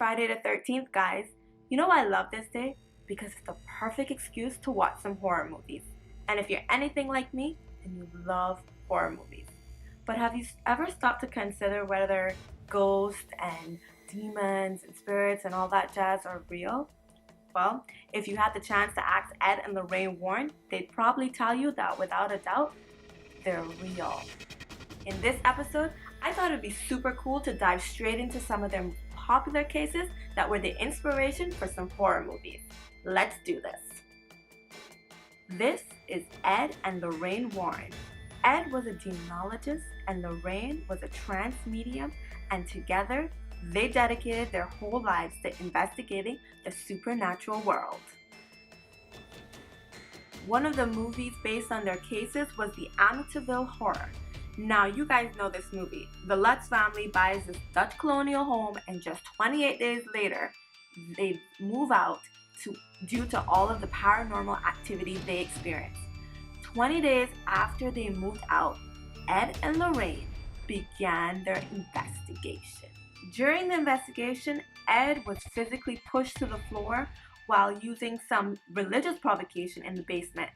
Friday the 13th, guys. You know why I love this day? Because it's the perfect excuse to watch some horror movies. And if you're anything like me, then you love horror movies. But have you ever stopped to consider whether ghosts and demons and spirits and all that jazz are real? Well, if you had the chance to ask Ed and Lorraine Warren, they'd probably tell you that without a doubt, they're real. In this episode, I thought it'd be super cool to dive straight into some of their popular cases that were the inspiration for some horror movies. Let's do this. This is Ed and Lorraine Warren. Ed was a demonologist and Lorraine was a trance medium, and together they dedicated their whole lives to investigating the supernatural world. One of the movies based on their cases was the Amityville Horror. Now, you guys know this movie. The Lutz family buys this Dutch colonial home, and just 28 days later, they move out due to all of the paranormal activity they experienced. 20 days after they moved out, Ed and Lorraine began their investigation. During the investigation, Ed was physically pushed to the floor while using some religious provocation in the basement.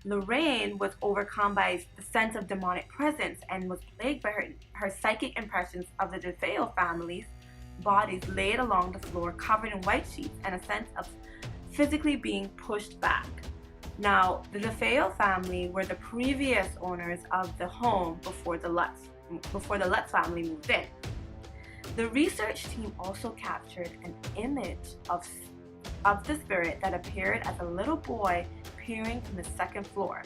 Lorraine was overcome by the sense of demonic presence and was plagued by her psychic impressions of the DeFeo family's bodies laid along the floor covered in white sheets and a sense of physically being pushed back. Now, the DeFeo family were the previous owners of the home before the Lutz family moved in. The research team also captured an image of the spirit that appeared as a little boy peering from the second floor.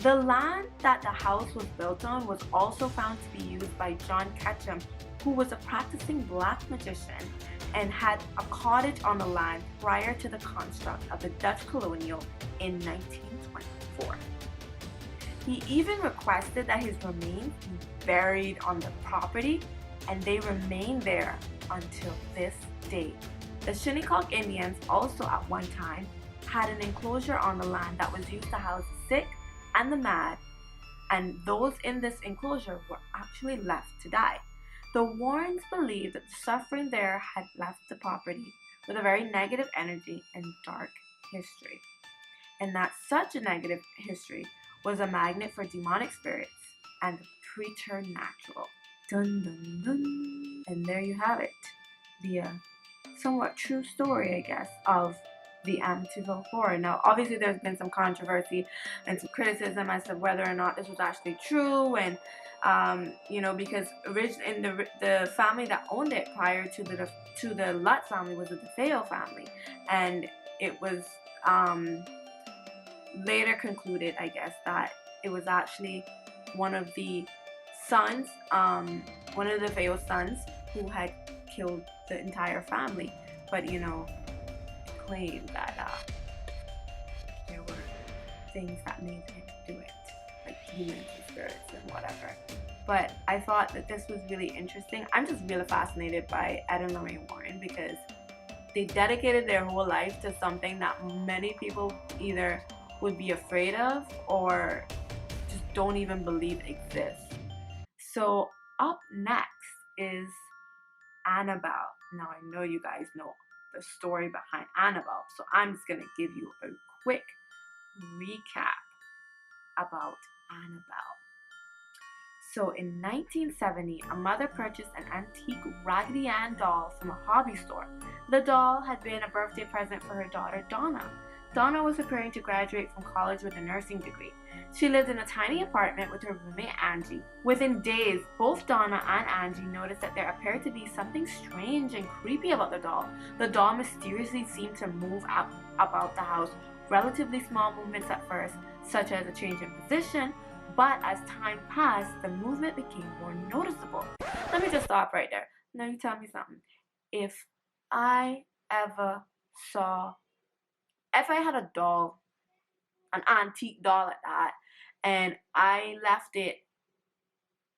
The land that the house was built on was also found to be used by John Ketchum, who was a practicing black magician and had a cottage on the land prior to the construct of the Dutch colonial in 1924. He even requested that his remains be buried on the property, and they remain there until this day. The Shinnecock Indians also at one time had an enclosure on the land that was used to house the sick and the mad, and those in this enclosure were actually left to die. The Warrens believed that the suffering there had left the property with a very negative energy and dark history, and that such a negative history was a magnet for demonic spirits and the preternatural. Dun dun dun. And there you have it, the somewhat true story, I guess, of the Amityville Horror. Now, obviously, there's been some controversy and some criticism as to whether or not this was actually true, and because originally the family that owned it prior to the Lutz family was the DeFeo family, and it was later concluded, I guess, that it was actually one of the sons, one of the DeFeo sons, who had killed the entire family, but claimed that there were things that made him do it, like demons and spirits and whatever. But I thought that this was really interesting. I'm just really fascinated by Ed and Lorraine Warren because they dedicated their whole life to something that many people either would be afraid of or just don't even believe exists. So up next is Annabelle. Now, I know you guys know the story behind Annabelle, so I'm just going to give you a quick recap about Annabelle. So in 1970, a mother purchased an antique Raggedy Ann doll from a hobby store. The doll had been a birthday present for her daughter, Donna. Donna was preparing to graduate from college with a nursing degree. She lived in a tiny apartment with her roommate Angie. Within days, both Donna and Angie noticed that there appeared to be something strange and creepy about the doll. The doll mysteriously seemed to move about the house, relatively small movements at first, such as a change in position, but as time passed, the movement became more noticeable. Let me just stop right there. Now you tell me something. If I had a doll, an antique doll at that, and I left it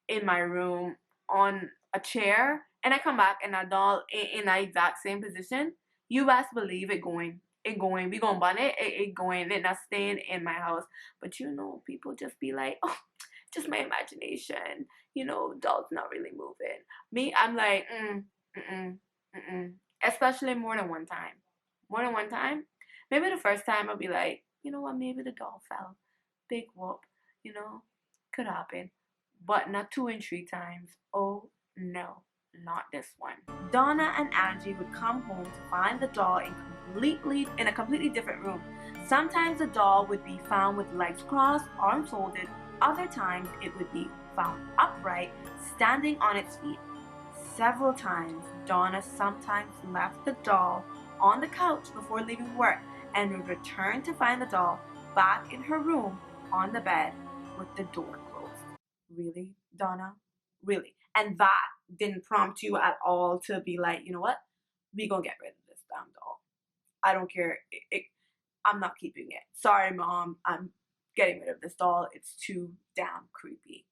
in my room on a chair, and I come back and that doll in the exact same position, you best believe we gonna burn it, it not staying in my house. But people just be like, oh, just my imagination, doll's not really moving. Me, I'm like, especially more than one time. More than one time. Maybe the first time I'll be like, you know what, maybe the doll fell. Big whoop, you know, could happen. But not 2 and 3 times. Oh no, not this one. Donna and Angie would come home to find the doll in a completely different room. Sometimes the doll would be found with legs crossed, arms folded. Other times it would be found upright, standing on its feet. Several times, Donna sometimes left the doll on the couch before leaving work and would return to find the doll back in her room on the bed with the door closed. Really, Donna? Really? And that didn't prompt you at all to be like, you know what? We gonna get rid of this damn doll. I don't care. I'm not keeping it. Sorry, Mom. I'm getting rid of this doll. It's too damn creepy.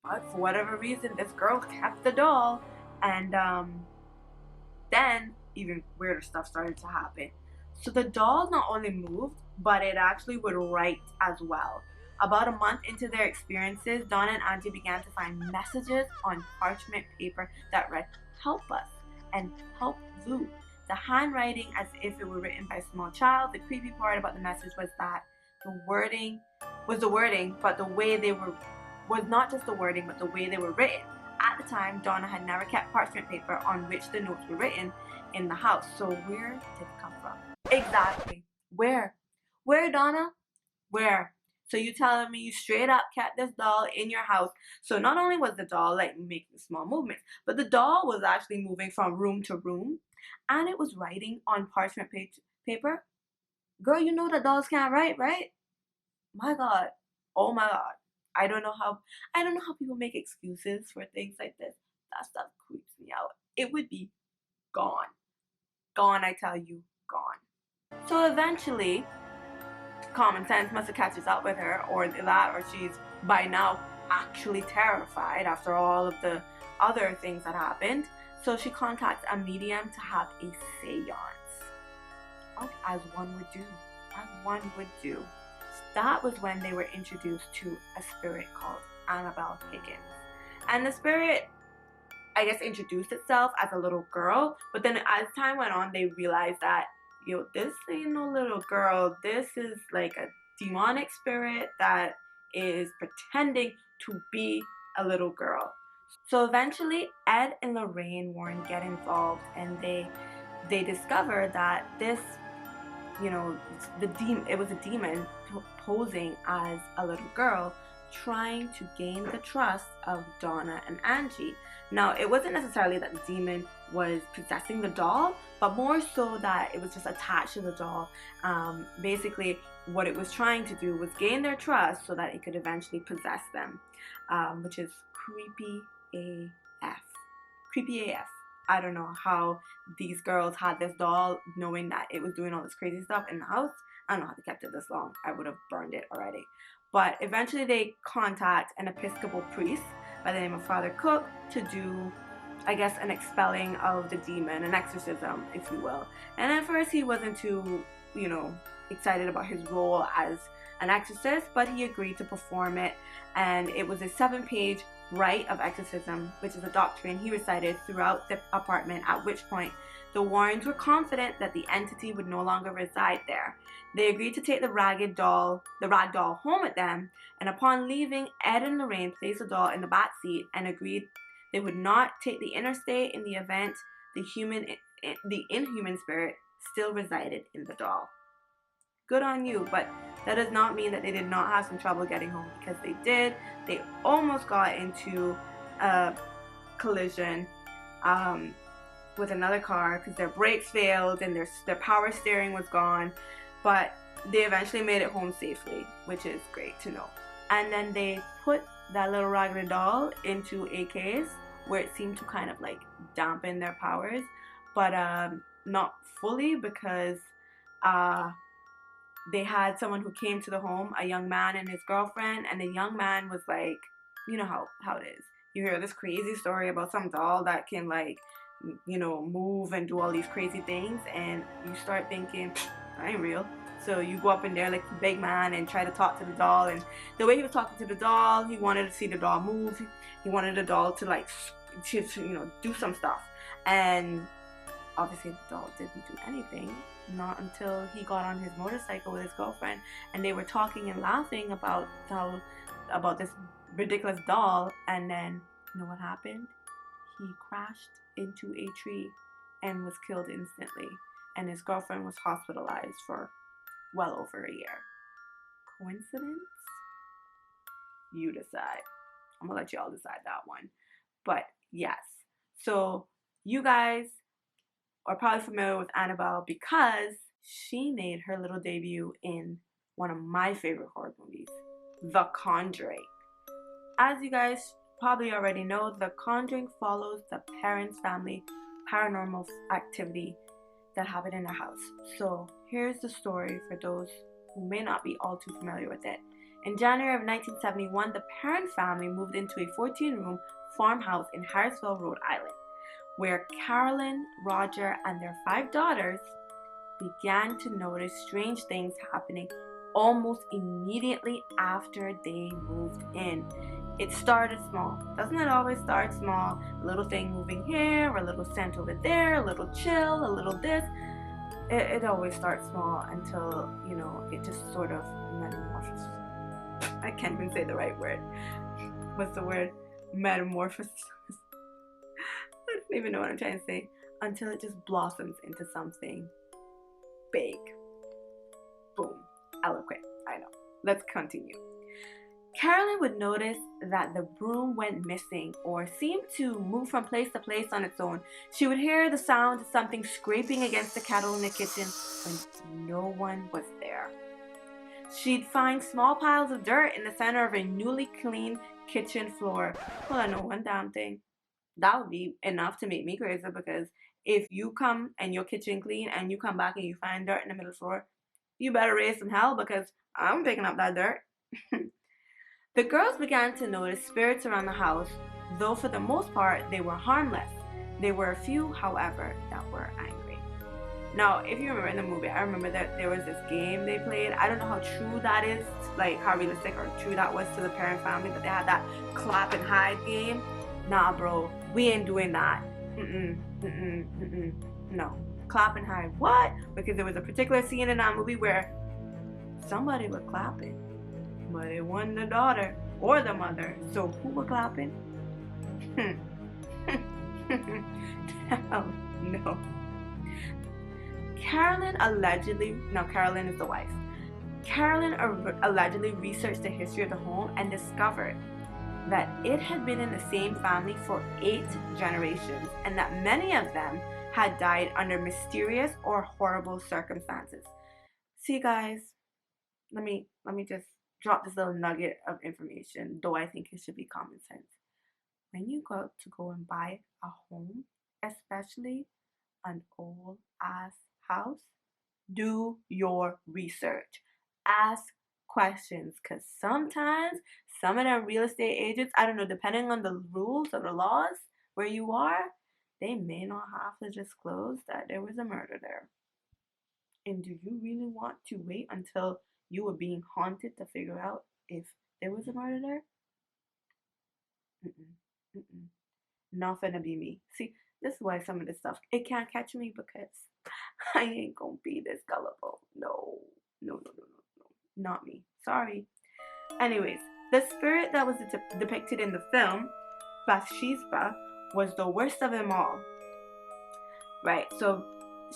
But for whatever reason, this girl kept the doll, and then even weirder stuff started to happen. So the doll not only moved, but it actually would write as well. About a month into their experiences, Donna and Angie began to find messages on parchment paper that read, "Help us," and "Help Lou." The handwriting as if it were written by a small child. The creepy part about the message was that the wording, but the way they were was not just the wording, but the way they were written. At the time, Donna had never kept parchment paper on which the notes were written in the house. So where did it come from? Exactly. Where? Where, Donna? Where? So you telling me you straight up kept this doll in your house. So not only was the doll like making small movements, but the doll was actually moving from room to room, and it was writing on parchment paper. Girl, you know that dolls can't write, right? My God. Oh my God. I don't know how people make excuses for things like this. That stuff creeps me out. It would be gone. Gone, I tell you, gone. So eventually, common sense must have catches up with her, or she's by now actually terrified after all of the other things that happened. So she contacts a medium to have a seance. Okay, as one would do. As one would do. That was when they were introduced to a spirit called Annabelle Higgins. And the spirit, I guess, introduced itself as a little girl, but then as time went on, they realized that, yo, this ain't no little girl. This is like a demonic spirit that is pretending to be a little girl. So eventually, Ed and Lorraine Warren get involved, and they discover that this, you know, it was a demon posing as a little girl, trying to gain the trust of Donna and Angie. Now, it wasn't necessarily that the demon was possessing the doll, but more so that it was just attached to the doll. Basically, what it was trying to do was gain their trust so that it could eventually possess them, which is creepy AF. Creepy AF. I don't know how these girls had this doll knowing that it was doing all this crazy stuff in the house. I don't know how they kept it this long. I would have burned it already. But eventually they contact an Episcopal priest by the name of Father Cook to do, I guess, an expelling of the demon, an exorcism, if you will. And at first he wasn't too, excited about his role as an exorcist, but he agreed to perform it. And it was a 7-page rite of exorcism, which is a doctrine he recited throughout the apartment, at which point the Warrens were confident that the entity would no longer reside there. They agreed to take the rag doll home with them, and upon leaving, Ed and Lorraine placed the doll in the back seat and agreed they would not take the interstate in the event the inhuman spirit still resided in the doll. Good on you, but that does not mean that they did not have some trouble getting home, because they did. They almost got into a collision with another car because their brakes failed and their power steering was gone, but they eventually made it home safely, which is great to know. And then they put that little raggedy doll into a case where it seemed to kind of like dampen their powers, but not fully, because they had someone who came to the home, a young man and his girlfriend, and the young man was like, you know how it is. You hear this crazy story about some doll that can move and do all these crazy things, and you start thinking, that ain't real. So you go up in there like a big man and try to talk to the doll, and the way he was talking to the doll, he wanted to see the doll move. He wanted the doll to do some stuff. And obviously the doll didn't do anything, not until he got on his motorcycle with his girlfriend, and they were talking and laughing about this ridiculous doll, and then you know what happened? He crashed into a tree and was killed instantly, and his girlfriend was hospitalized for well over a year. Coincidence? You decide. I'm gonna let y'all decide that one. But yes, so you guys are probably familiar with Annabelle because she made her little debut in one of my favorite horror movies, The Conjuring. As you guys probably already know, The Conjuring follows the parents' family paranormal activity that happened in their house. So here's the story for those who may not be all too familiar with it. In January of 1971, the parent family moved into a 14-room farmhouse in Harrisville, Rhode Island, where Carolyn, Roger, and their 5 daughters began to notice strange things happening almost immediately after they moved in. It started small. Doesn't it always start small? A little thing moving here, a little scent over there, a little chill, a little this. It always starts small until, you know, it just sort of metamorphoses. I can't even say the right word. What's the word? Metamorphosis. I don't even know what I'm trying to say. Until it just blossoms into something big. Boom. Eloquent. I know. Let's continue. Carolyn would notice that the broom went missing or seemed to move from place to place on its own. She would hear the sound of something scraping against the kettle in the kitchen when no one was there. She'd find small piles of dirt in the center of a newly cleaned kitchen floor. Well, I know one damn thing. That would be enough to make me crazy, because if you come and your kitchen clean and you come back and you find dirt in the middle of the floor, you better raise some hell, because I'm picking up that dirt. The girls began to notice spirits around the house, though for the most part they were harmless. There were a few, however, that were angry. Now, if you remember in the movie, I remember that there was this game they played. I don't know how true that is, like how realistic or true that was to the parent family, but they had that clap and hide game. Nah, bro, we ain't doing that. No. Clap and hide. What? Because there was a particular scene in that movie where somebody was clapping, but it wasn't the daughter or the mother. So who were clapping? Hell no. Carolyn is the wife. Carolyn allegedly researched the history of the home and discovered that it had been in the same family for 8 generations, and that many of them had died under mysterious or horrible circumstances. See, guys, let me just drop this little nugget of information, though I think it should be common sense. When you go and buy a home, especially an old ass house, do your research. Ask questions, because sometimes some of them real estate agents, I don't know, depending on the rules or the laws where you are, they may not have to disclose that there was a murder there. And do you really want to wait until you were being haunted to figure out if there was a murder there? Not gonna be me. See, this is why some of this stuff, it can't catch me, because I ain't gonna be this gullible. No. Not me. Sorry. Anyways, the spirit that was depicted in the film, Bathsheba, was the worst of them all. Right, so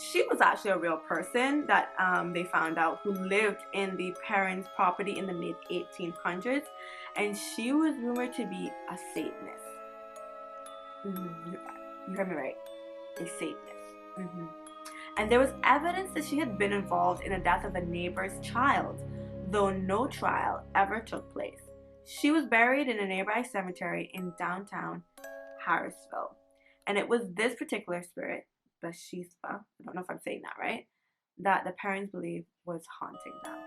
she was actually a real person that they found out, who lived in the parents' property in the mid-1800s, and she was rumored to be a Satanist. You heard me right. A Satanist. And there was evidence that she had been involved in the death of a neighbor's child, though no trial ever took place. She was buried in a nearby cemetery in downtown Harrisville. And it was this particular spirit, Bathsheba, I don't know if I'm saying that right, that the parents believed was haunting them.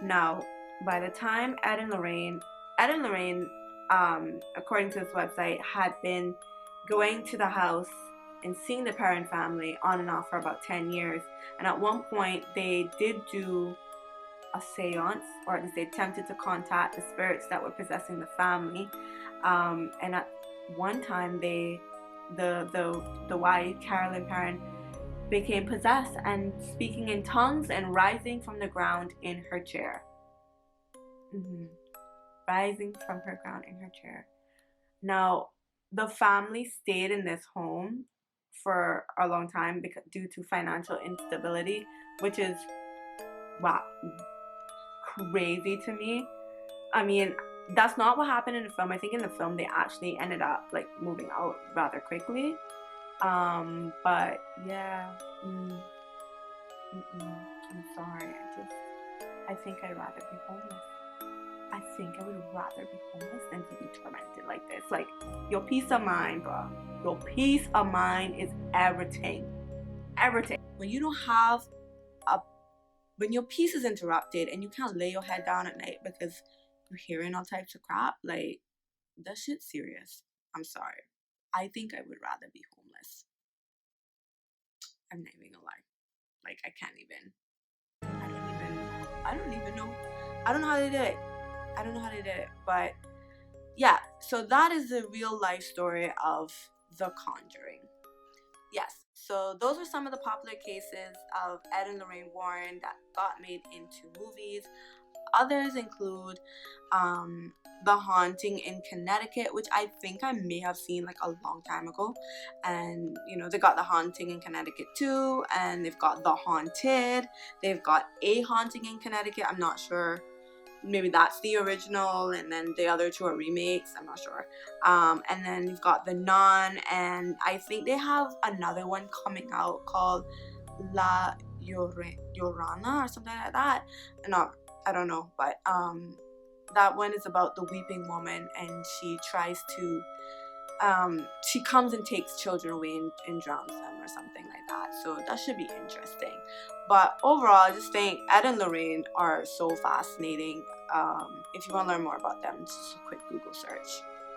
Now, by the time Ed and Lorraine, according to this website, had been going to the house and seeing the parent family on and off for about 10 years. And at one point, they did do a seance, or at least they attempted to contact the spirits that were possessing the family. And at one time, the wife, Carolyn Parent, became possessed and speaking in tongues and rising from the ground in her chair. Rising from her ground in her chair. Now, the family stayed in this home for a long time due to financial instability, which is, wow, crazy to me. I mean, that's not what happened in the film. I think in the film they actually ended up like moving out rather quickly. But yeah, I'm sorry. I think I'd rather be homeless. I think I would rather be homeless than to be tormented like this. Like, your peace of mind, bro. Your peace of mind is everything. Everything. When you don't have when your peace is interrupted and you can't lay your head down at night because you're hearing all types of crap, like, that shit's serious. I'm sorry. I think I would rather be homeless. I'm not even gonna lie. Like, I don't even know. I don't know how they did it. But yeah, so that is the real life story of The Conjuring. Yes, so those are some of the popular cases of Ed and Lorraine Warren that got made into movies. Others include The Haunting in Connecticut, which I think I may have seen like a long time ago. And, you know, they got The Haunting in Connecticut too, and they've got The Haunted. They've got A Haunting in Connecticut. I'm not sure. Maybe that's the original, and then the other two are remakes. I'm not sure. And then you've got The Nun, and I think they have another one coming out called La Llorona or something like that. I don't know, but that one is about the weeping woman, and she tries to she comes and takes children away and drowns them or something like that. So that should be interesting. But overall, I just think Ed and Lorraine are so fascinating. If you want to learn more about them, just a quick Google search.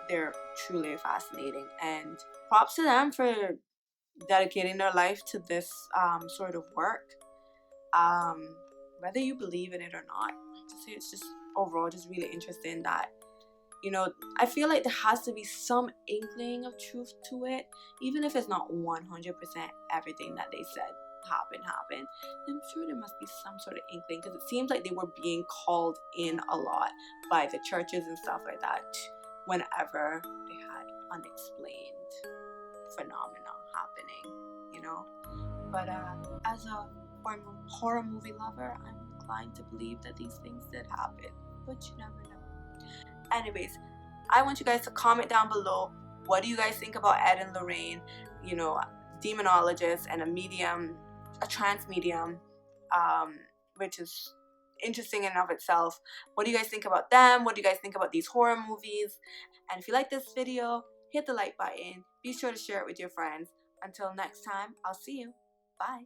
They're truly fascinating, and props to them for dedicating their life to this sort of work. Whether you believe in it or not, it's just overall just really interesting that, you know, I feel like there has to be some inkling of truth to it, even if it's not 100% everything that they said happened. I'm sure there must be some sort of inkling, because it seems like they were being called in a lot by the churches and stuff like that whenever they had unexplained phenomena happening, you know. But as a horror movie lover, I'm inclined to believe that these things did happen, but you never know. Anyways, I want you guys to comment down below, what do you guys think about Ed and Lorraine, you know, demonologist and a trance medium, which is interesting in and of itself. What do you guys think about them? What do you guys think about these horror movies? And if you like this video, hit the like button. Be sure to share it with your friends. Until next time, I'll see you. Bye.